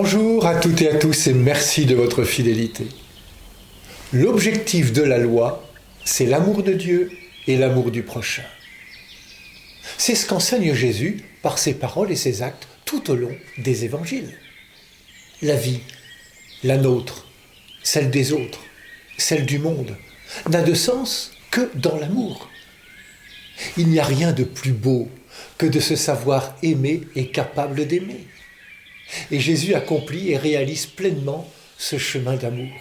Bonjour à toutes et à tous et merci de votre fidélité. L'objectif de la loi, c'est l'amour de Dieu et l'amour du prochain. C'est ce qu'enseigne Jésus par ses paroles et ses actes tout au long des évangiles. La vie, la nôtre, celle des autres, celle du monde, n'a de sens que dans l'amour. Il n'y a rien de plus beau que de se savoir aimer et capable d'aimer. Et Jésus accomplit et réalise pleinement ce chemin d'amour.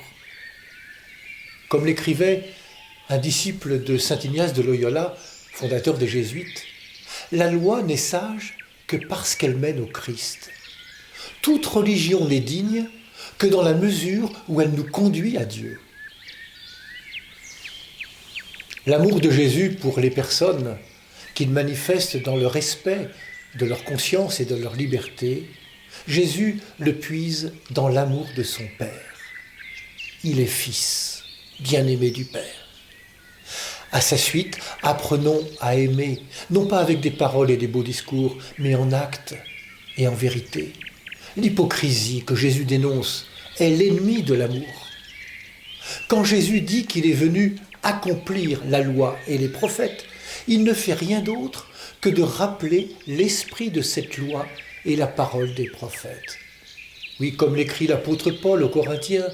Comme l'écrivait un disciple de saint Ignace de Loyola, fondateur des Jésuites, la loi n'est sage que parce qu'elle mène au Christ. Toute religion n'est digne que dans la mesure où elle nous conduit à Dieu. L'amour de Jésus pour les personnes qu'il manifeste dans le respect de leur conscience et de leur liberté, Jésus le puise dans l'amour de son Père. Il est Fils, bien-aimé du Père. À sa suite, apprenons à aimer, non pas avec des paroles et des beaux discours, mais en actes et en vérité. L'hypocrisie que Jésus dénonce est l'ennemi de l'amour. Quand Jésus dit qu'il est venu accomplir la loi et les prophètes, il ne fait rien d'autre que de rappeler l'esprit de cette loi et la parole des prophètes. Oui, comme l'écrit l'apôtre Paul aux Corinthiens,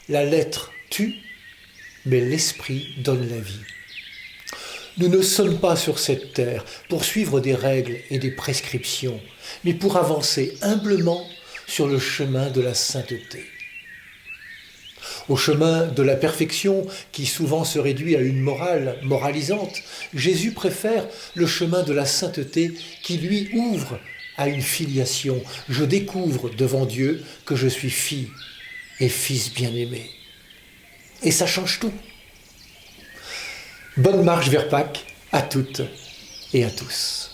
la lettre tue, mais l'esprit donne la vie. Nous ne sommes pas sur cette terre pour suivre des règles et des prescriptions, mais pour avancer humblement sur le chemin de la sainteté. Au chemin de la perfection, qui souvent se réduit à une morale moralisante, Jésus préfère le chemin de la sainteté qui lui ouvre à une filiation. Je découvre devant Dieu que je suis fille et fils bien-aimé. Et ça change tout. Bonne marche vers Pâques à toutes et à tous.